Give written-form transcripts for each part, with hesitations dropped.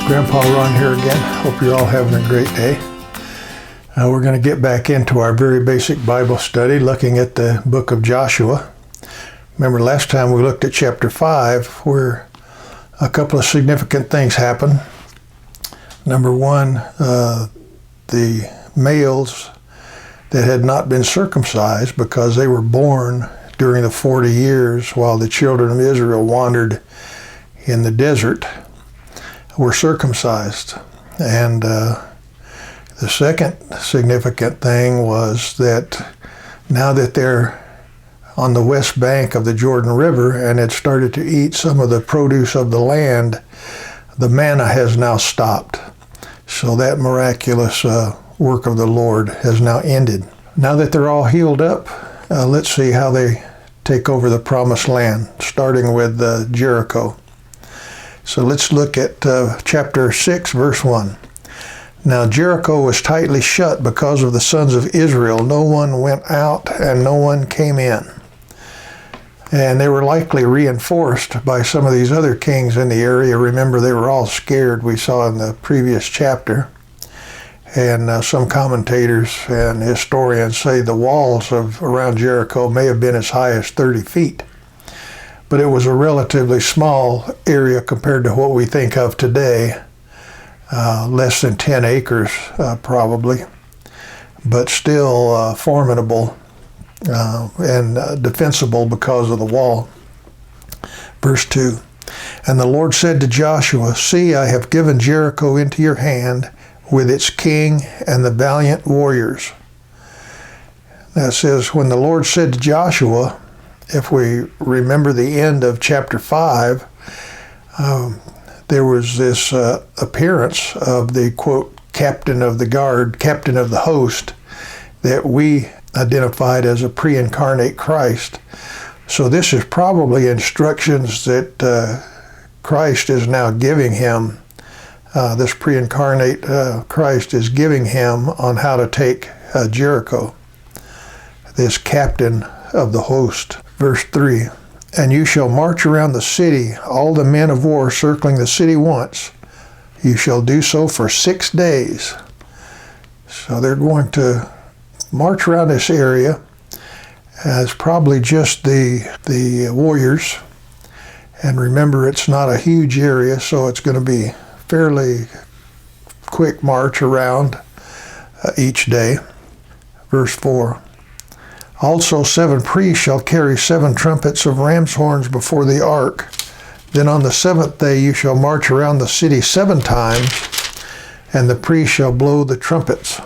Grandpa Ron here again. Hope you're all having a great day. We're going to get back into our very basic Bible study, looking at the book of Joshua. Remember last time we looked at chapter 5, where a couple of significant things happened. Number one, the males that had not been circumcised because they were born during the 40 years while the children of Israel wandered in the desert were circumcised. And the second significant thing was that now that they're on the west bank of the Jordan River and had started to eat some of the produce of the land, the manna has now stopped. So that miraculous work of the Lord has now ended. Now that they're all healed up, let's see how they take over the promised land, starting with Jericho. So let's look at chapter 6, verse 1. Now Jericho was tightly shut because of the sons of Israel. No one went out and no one came in. And they were likely reinforced by some of these other kings in the area. Remember, they were all scared, we saw in the previous chapter. And some commentators and historians say the walls around Jericho may have been as high as 30 feet. But it was a relatively small area compared to what we think of today, less than 10 acres probably, but still formidable and defensible because of the wall. Verse 2, And the Lord said to Joshua, See, I have given Jericho into your hand with its king and the valiant warriors. Now it says, when the Lord said to Joshua, if we remember the end of chapter 5, there was this appearance of the, quote, captain of the guard, captain of the host, that we identified as a pre-incarnate Christ. So this is probably instructions that Christ is now giving him. This pre-incarnate Christ is giving him on how to take Jericho, this captain of the host. Verse 3, And you shall march around the city, all the men of war circling the city once. You shall do so for 6 days. So they're going to march around this area as probably just the warriors. And remember, it's not a huge area, so it's going to be fairly quick march around each day. Verse 4, Also 7 priests shall carry 7 trumpets of ram's horns before the ark. Then on the 7th day you shall march around the city 7 times, and the priests shall blow the trumpets.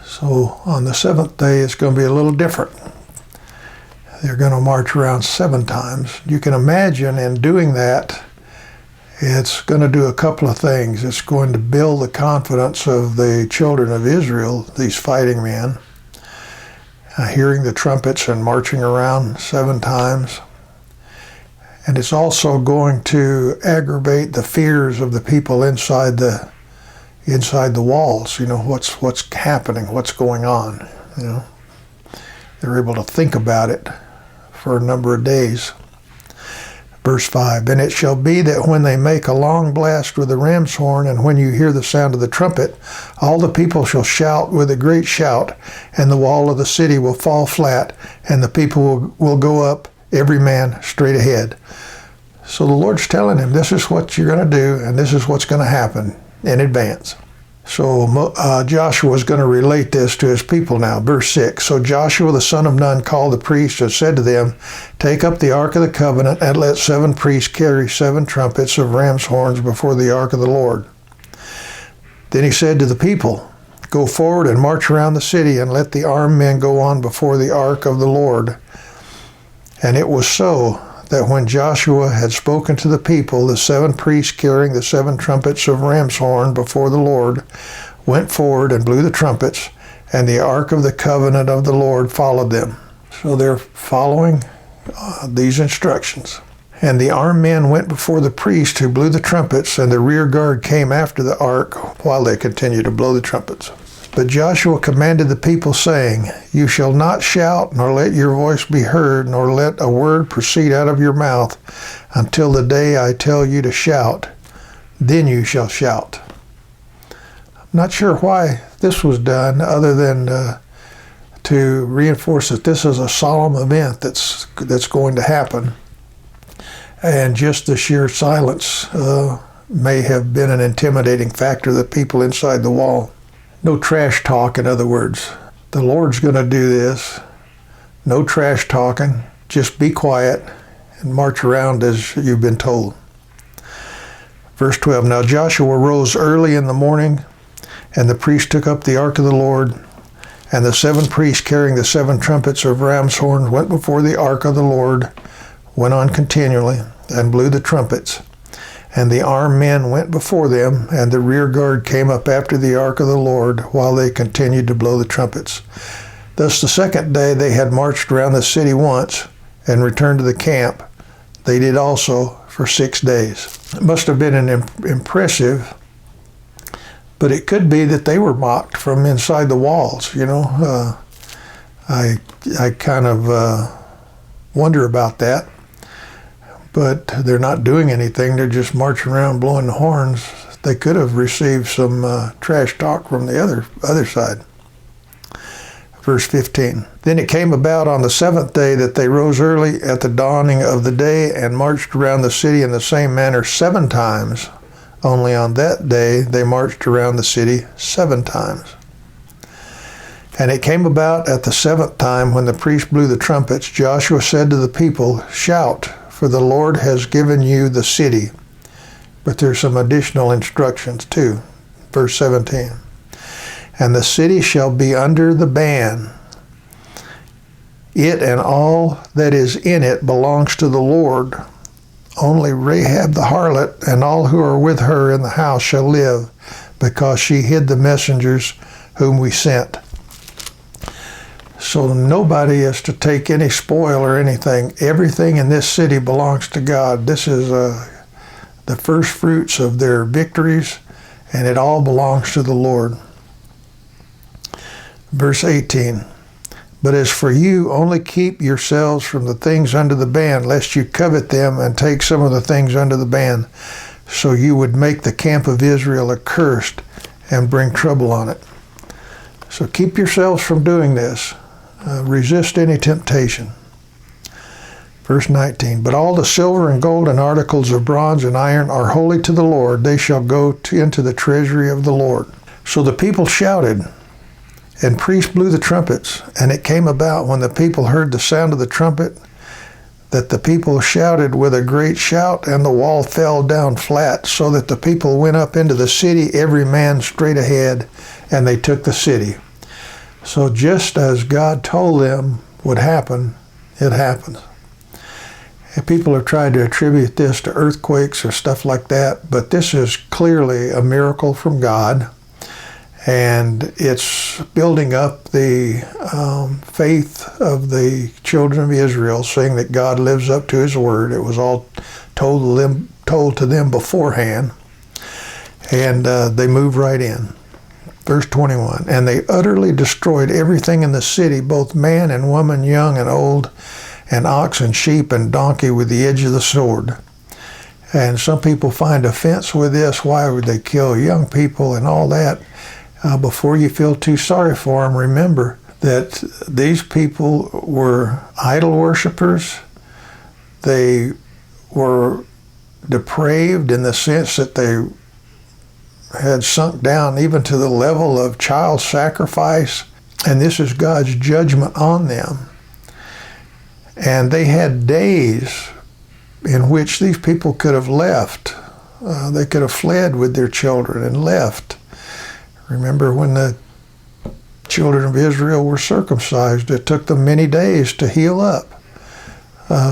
So on the 7th day it's going to be a little different. They're going to march around 7 times. You can imagine in doing that, it's going to do a couple of things. It's going to build the confidence of the children of Israel, these fighting men, hearing the trumpets and marching around 7 times. And it's also going to aggravate the fears of the people inside the walls. You know, what's happening, what's going on. You know, they're able to think about it for a number of days. Verse 5, And it shall be that when they make a long blast with the ram's horn, and when you hear the sound of the trumpet, all the people shall shout with a great shout, and the wall of the city will fall flat, and the people will go up, every man straight ahead. So the Lord's telling him, this is what you're going to do, and this is what's going to happen in advance. So Joshua is going to relate this to his people now. Verse 6, So Joshua the son of Nun called the priests and said to them, Take up the ark of the covenant, and let 7 priests carry 7 trumpets of ram's horns before the ark of the Lord. Then he said to the people, Go forward and march around the city, and let the armed men go on before the ark of the Lord. And it was so that when Joshua had spoken to the people, the 7 priests carrying the 7 trumpets of ram's horn before the Lord went forward and blew the trumpets, and the ark of the covenant of the Lord followed them. So they're following these instructions. And the armed men went before the priest who blew the trumpets, and the rear guard came after the ark while they continued to blow the trumpets. But Joshua commanded the people, saying, You shall not shout, nor let your voice be heard, nor let a word proceed out of your mouth, until the day I tell you to shout. then you shall shout. I'm not sure why this was done other than to reinforce that this is a solemn event that's going to happen. And just the sheer silence may have been an intimidating factor to the people inside the wall. No trash talk, in other words. The Lord's going to do this. No trash talking. Just be quiet and march around as you've been told. Verse 12, Now Joshua rose early in the morning, and the priests took up the ark of the Lord, and the 7 priests carrying the 7 trumpets of ram's horns went before the ark of the Lord, went on continually, and blew the trumpets. And the armed men went before them, and the rear guard came up after the ark of the Lord, while they continued to blow the trumpets. Thus the second day they had marched around the city once, and returned to the camp. They did also for 6 days. It must have been impressive, but it could be that they were mocked from inside the walls. I kind of wonder about that. But they're not doing anything. They're just marching around blowing the horns. They could have received some trash talk from the other side. Verse 15. Then it came about on the 7th day that they rose early at the dawning of the day and marched around the city in the same manner 7 times. Only on that day they marched around the city 7 times. And it came about at the 7th time when the priest blew the trumpets, Joshua said to the people, Shout, for the Lord has given you the city. But there's some additional instructions too. Verse 17. And the city shall be under the ban. It and all that is in it belongs to the Lord. Only Rahab the harlot and all who are with her in the house shall live, because she hid the messengers whom we sent. So nobody is to take any spoil or anything. Everything in this city belongs to God. This is the first fruits of their victories, and it all belongs to the Lord. Verse 18, But as for you, only keep yourselves from the things under the ban, lest you covet them and take some of the things under the ban, so you would make the camp of Israel accursed and bring trouble on it. So keep yourselves from doing this. Resist any temptation. Verse 19, But all the silver and gold and articles of bronze and iron are holy to the Lord. They shall go into the treasury of the Lord. So the people shouted, and priests blew the trumpets. And it came about when the people heard the sound of the trumpet, that the people shouted with a great shout, and the wall fell down flat, so that the people went up into the city, every man straight ahead, and they took the city. So just as God told them would happen, it happened. And people have tried to attribute this to earthquakes or stuff like that, but this is clearly a miracle from God, and it's building up the faith of the children of Israel, saying that God lives up to His word. It was all told to them beforehand, and they moved right in. Verse 21, And they utterly destroyed everything in the city, both man and woman, young and old, and ox and sheep and donkey with the edge of the sword. And some people find offense with this. Why would they kill young people and all that? Before you feel too sorry for them, remember that these people were idol worshipers. They were depraved in the sense that they had sunk down even to the level of child sacrifice, and this is God's judgment on them. And they had days in which these people could have left. They could have fled with their children and left. Remember when the children of Israel were circumcised, it took them many days to heal up.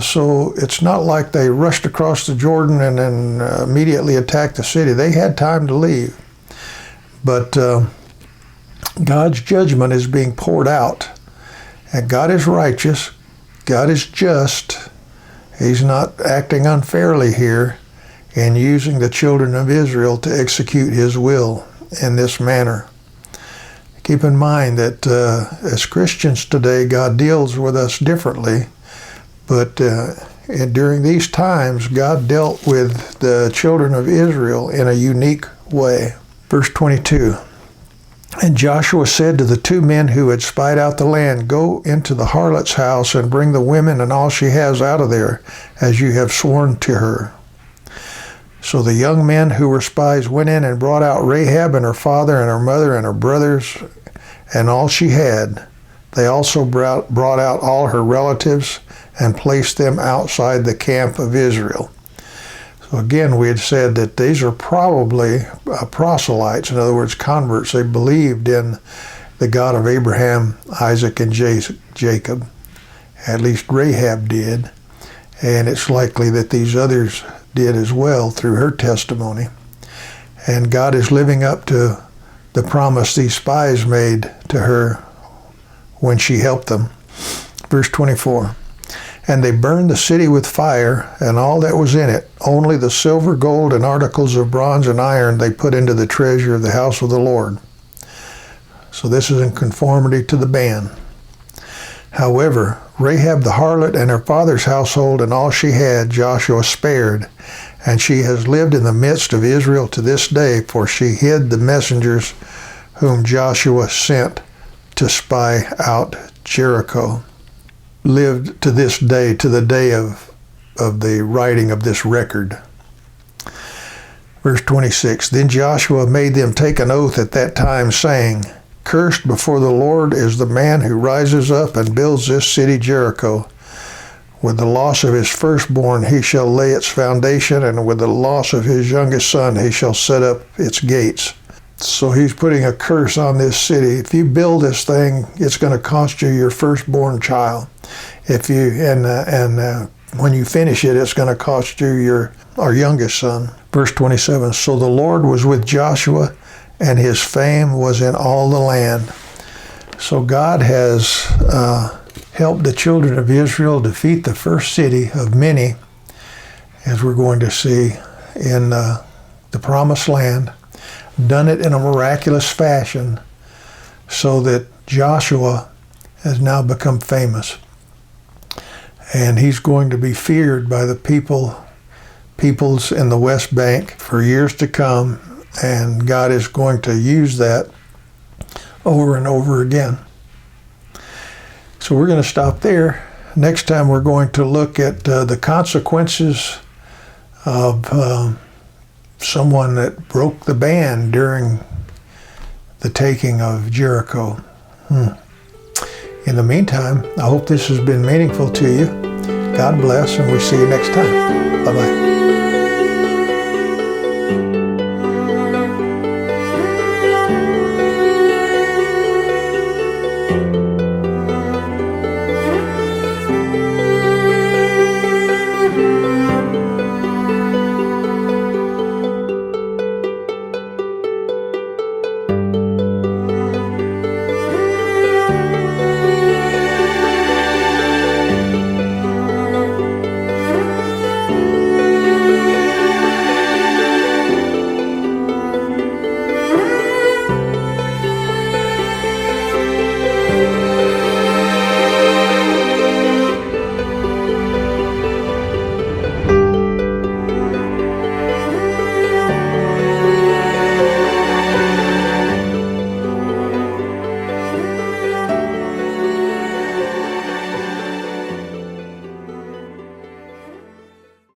So it's not like they rushed across the Jordan and then immediately attacked the city. They had time to leave. But God's judgment is being poured out. And God is righteous. God is just. He's not acting unfairly here in using the children of Israel to execute His will in this manner. Keep in mind that as Christians today, God deals with us differently. But and during these times, God dealt with the children of Israel in a unique way. Verse 22. And Joshua said to the 2 men who had spied out the land, Go into the harlot's house and bring the women and all she has out of there, as you have sworn to her. So the young men who were spies went in and brought out Rahab and her father and her mother and her brothers and all she had. They also brought out all her relatives and placed them outside the camp of Israel. So again, we had said that these are probably proselytes, in other words, converts. They believed in the God of Abraham, Isaac, and Jacob. At least Rahab did. And it's likely that these others did as well through her testimony. And God is living up to the promise these spies made to her when she helped them. Verse 24. And they burned the city with fire and all that was in it. Only the silver, gold, and articles of bronze and iron they put into the treasure of the house of the Lord. So this is in conformity to the ban. However, Rahab the harlot and her father's household and all she had Joshua spared, and she has lived in the midst of Israel to this day, for she hid the messengers whom Joshua sent to spy out Jericho. Lived to this day, to the day of the writing of this record. Verse 26, Then Joshua made them take an oath at that time, saying, Cursed before the Lord is the man who rises up and builds this city Jericho. With the loss of his firstborn he shall lay its foundation, and with the loss of his youngest son he shall set up its gates. So he's putting a curse on this city. If you build this thing, it's going to cost you your firstborn child. If you when you finish it, it's going to cost you our youngest son. Verse 27. So the Lord was with Joshua, and his fame was in all the land. So God has helped the children of Israel defeat the first city of many, as we're going to see in the Promised Land. Done it in a miraculous fashion so that Joshua has now become famous. And he's going to be feared by the peoples in the West Bank for years to come, and God is going to use that over and over again. So we're going to stop there. Next time we're going to look at the consequences of someone that broke the ban during the taking of Jericho. In the meantime, I hope this has been meaningful to you. God bless, and we'll see you next time. Bye-bye.